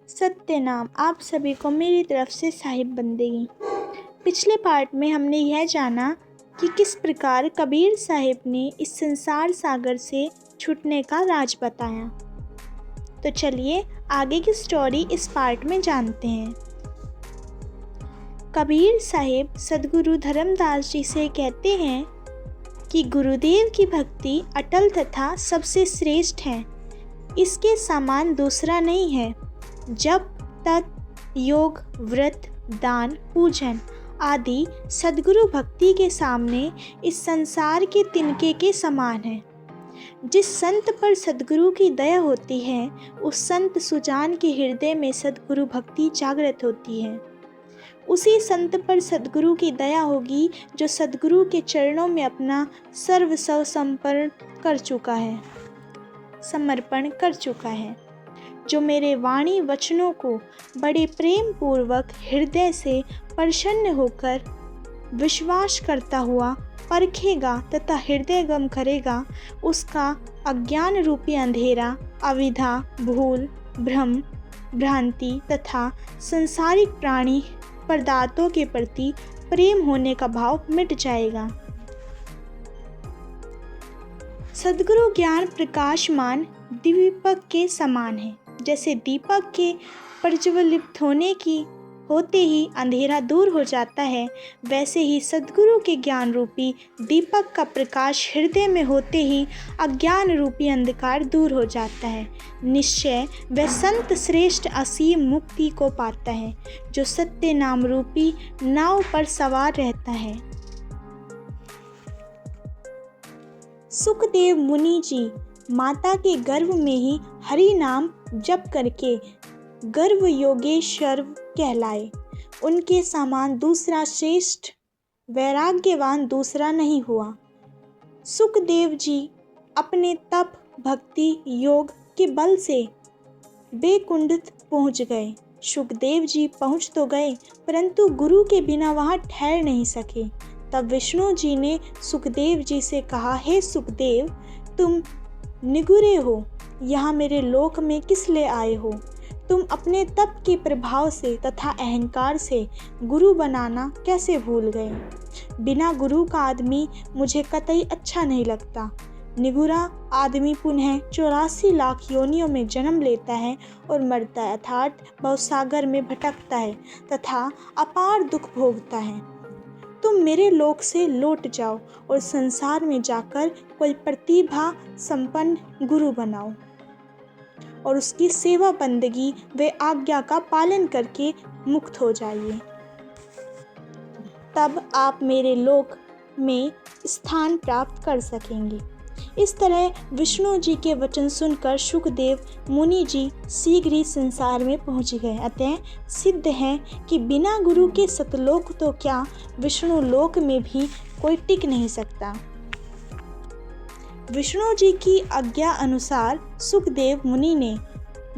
सत्य नाम आप सभी को मेरी तरफ से साहिब बंदगी। पिछले पार्ट में हमने यह जाना कि किस प्रकार कबीर साहिब ने इस संसार सागर से छूटने का राज बताया। तो चलिए आगे की स्टोरी इस पार्ट में जानते हैं। कबीर साहिब सद्गुरु धर्मदास जी से कहते हैं कि गुरुदेव की भक्ति अटल तथा सबसे श्रेष्ठ है, इसके समान दूसरा नहीं है। जप, तप, योग, व्रत, दान, पूजन आदि सद्गुरु भक्ति के सामने इस संसार के तिनके के समान है। जिस संत पर सद्गुरु की दया होती है, उस संत सुजान के हृदय में सद्गुरु भक्ति जागृत होती है। उसी संत पर सद्गुरु की दया होगी जो सद्गुरु के चरणों में अपना सर्वस्व समर्पण कर चुका है, जो मेरे वाणी वचनों को बड़े प्रेम पूर्वक हृदय से प्रसन्न होकर विश्वास करता हुआ परखेगा तथा हृदयगम करेगा, उसका अज्ञान रूपी अंधेरा, अविद्या, भूल, भ्रम, भ्रांति तथा संसारिक प्राणी पदार्थों के प्रति प्रेम होने का भाव मिट जाएगा। सद्गुरु ज्ञान प्रकाशमान दीपक के समान है। जैसे दीपक के प्रज्वलित होते ही अंधेरा दूर हो जाता है, वैसे ही सद्गुरु के ज्ञान रूपी दीपक का प्रकाश हृदय में होते ही अज्ञान रूपी अंधकार दूर हो जाता है। निश्चय वह संत श्रेष्ठ असीम मुक्ति को पाता है, जो सत्य नाम रूपी नाव पर सवार रहता है। सुखदेव मुनि जी माता के गर्भ में ही हरि नाम जप करके गर्भ योगेश्वर कहलाए। उनके समान दूसरा श्रेष्ठ वैराग्यवान दूसरा नहीं हुआ। सुखदेव जी अपने तप, भक्ति, योग के बल से बैकुंठ पहुँच गए। सुखदेव जी पहुँच तो गए, परंतु गुरु के बिना वहाँ ठहर नहीं सके। तब विष्णु जी ने सुखदेव जी से कहा, हे सुखदेव, तुम निगुरे हो, यहाँ मेरे लोक में किस लिए आए हो? तुम अपने तप के प्रभाव से तथा अहंकार से गुरु बनाना कैसे भूल गए? बिना गुरु का आदमी मुझे कतई अच्छा नहीं लगता। निगुरा आदमी पुनः 84 लाख योनियों में जन्म लेता है और मरता है, अर्थात भवसागर में भटकता है तथा अपार दुख भोगता है। तुम मेरे लोक से लौट जाओ और संसार में जाकर कोई प्रतिभा संपन्न गुरु बनाओ और उसकी सेवा बंदगी व आज्ञा का पालन करके मुक्त हो जाइए। तब आप मेरे लोक में स्थान प्राप्त कर सकेंगे। इस तरह विष्णु जी के वचन सुनकर सुखदेव मुनि जी शीघ्र ही संसार में पहुंच गए। अतः सिद्ध है कि बिना गुरु के सतलोक तो क्या, विष्णु लोक में भी कोई टिक नहीं सकता। विष्णु जी की आज्ञा अनुसार सुखदेव मुनि ने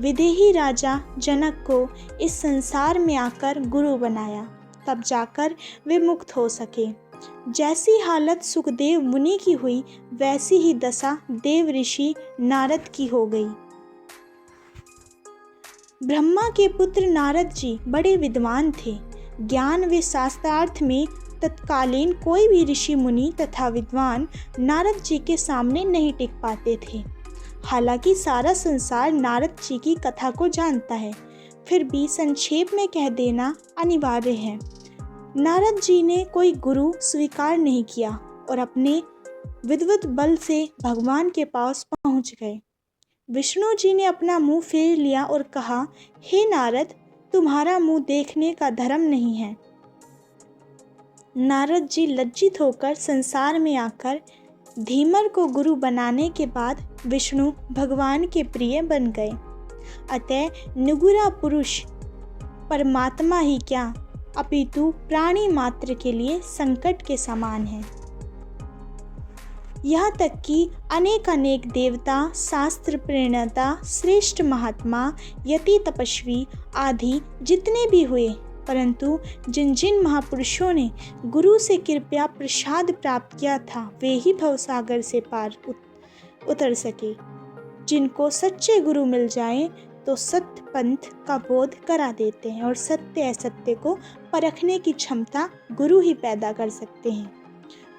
विदेही राजा जनक को इस संसार में आकर गुरु बनाया, तब जाकर वे मुक्त हो सके। जैसी हालत सुखदेव मुनि की हुई, वैसी ही दशा देव ऋषि नारद की हो गई। ब्रह्मा के पुत्र नारद जी बड़े विद्वान थे। ज्ञान व शास्त्रार्थ में तत्कालीन कोई भी ऋषि मुनि तथा विद्वान नारद जी के सामने नहीं टिक पाते थे। हालांकि सारा संसार नारद जी की कथा को जानता है, फिर भी संक्षेप में कह देना अनिवार्य है। नारद जी ने कोई गुरु स्वीकार नहीं किया और अपने विद्वत बल से भगवान के पास पहुंच गए। विष्णु जी ने अपना मुंह फेर लिया और कहा, हे नारद, तुम्हारा मुंह देखने का धर्म नहीं है। नारद जी लज्जित होकर संसार में आकर धीमर को गुरु बनाने के बाद विष्णु भगवान के प्रिय बन गए। अतः निगुरा पुरुष परमात्मा ही क्या, अपितु प्राणी मात्र के लिए संकट के समान है। यहाँ तक कि अनेक देवता, शास्त्र प्रणेता, श्रेष्ठ महात्मा, यति, तपस्वी आदि जितने भी हुए, परंतु जिन जिन महापुरुषों ने गुरु से कृपया प्रसाद प्राप्त किया था, वे ही भवसागर से पार उतर सके। जिनको सच्चे गुरु मिल जाएं, तो सत्य पंथ का बोध करा देते हैं और सत्य असत्य को परखने की क्षमता गुरु ही पैदा कर सकते हैं।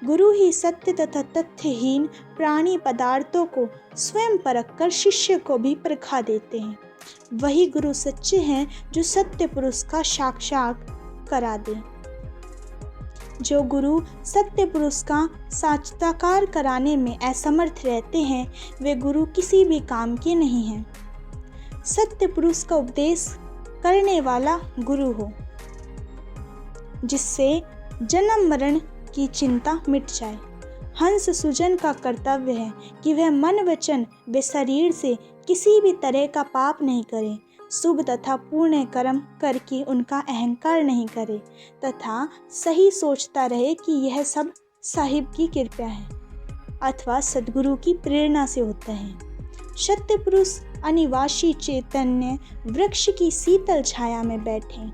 गुरु ही सत्य तथा तथ्यहीन प्राणी पदार्थों को स्वयं परखकर शिष्य को भी परखा देते हैं। वही गुरु सच्चे हैं जो सत्य पुरुष का साक्षात करा दे। जो गुरु सत्य पुरुष का साक्षात्कार कराने में असमर्थ रहते हैं वे गुरु किसी भी काम के नहीं हैं। सत्य पुरुष का उपदेश करने वाला गुरु हो, जिससे जन्म मरण की चिंता मिट जाए। हंस सुजन का कर्तव्य है कि वह मन वचन व शरीर से किसी भी तरह का पाप नहीं करे, शुभ तथा पूर्ण कर्म करके उनका अहंकार नहीं करे तथा सही सोचता रहे कि यह सब साहिब की कृपा है अथवा सद्गुरु की प्रेरणा से होता है। सत्य पुरुष अनिवासी चैतन्य वृक्ष की शीतल छाया में बैठे।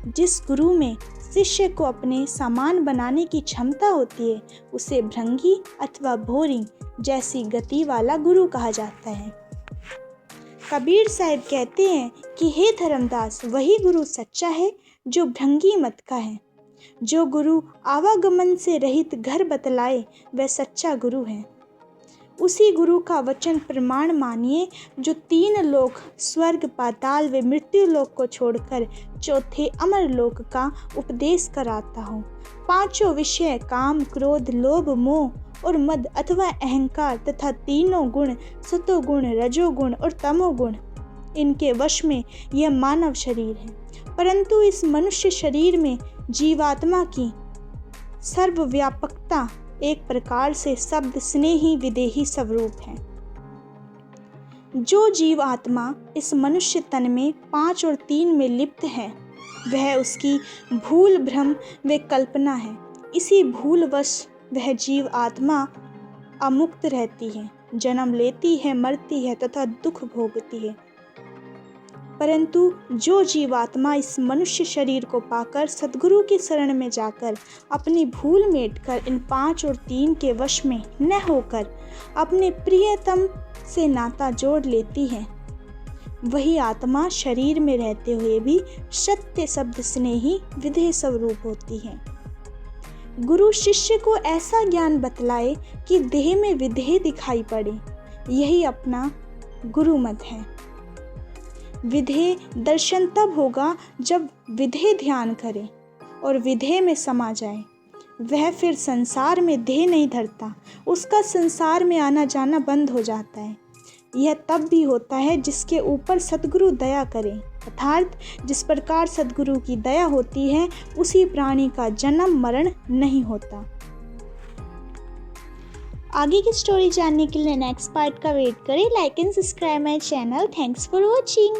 जिस गुरु में शिष्य को अपने समान बनाने की क्षमता होती है उसे भृंगी अथवा भोरी जैसी गति वाला गुरु कहा जाता है। कबीर साहब कहते हैं कि हे धर्मदास, वही गुरु सच्चा है जो भृंगी मत का है। जो गुरु आवागमन से रहित घर बतलाए वह सच्चा गुरु है। उसी गुरु का वचन प्रमाण मानिए जो 3 लोक स्वर्ग पाताल व मृत्यु लोक को छोड़कर चौथे अमर लोक का उपदेश कराता हो। 5 विषय काम क्रोध लोभ मोह और मद अथवा अहंकार तथा 3 गुण सतोगुण रजोगुण और तमोगुण, इनके वश में यह मानव शरीर है। परंतु इस मनुष्य शरीर में जीवात्मा की सर्वव्यापकता एक प्रकार से शब्द स्नेही विदेही स्वरूप है। जो जीव आत्मा इस मनुष्य तन में 5 और 3 में लिप्त है वह उसकी भूल भ्रम व कल्पना है। इसी भूलवश वह जीव आत्मा अमुक्त रहती है, जन्म लेती है, मरती है तथा दुख भोगती है। परंतु जो जीवात्मा इस मनुष्य शरीर को पाकर सद्गुरु की शरण में जाकर अपनी भूल मेटकर इन 5 और 3 के वश में न होकर अपने प्रियतम से नाता जोड़ लेती है, वही आत्मा शरीर में रहते हुए भी सत्य शब्द स्नेही विधेय स्वरूप होती है। गुरु शिष्य को ऐसा ज्ञान बतलाए कि देह में विधेय दिखाई पड़े, यही अपना गुरु मत है। विधेय दर्शन तब होगा जब विधेय ध्यान करे और विधेय में समा जाए। वह फिर संसार में देह नहीं धरता, उसका संसार में आना जाना बंद हो जाता है। यह तब भी होता है जिसके ऊपर सद्गुरु दया करे, अर्थात जिस प्रकार सद्गुरु की दया होती है उसी प्राणी का जन्म मरण नहीं होता। आगे की स्टोरी जानने के लिए नेक्स्ट पार्ट का वेट करें। Like and subscribe my channel. Thanks for watching.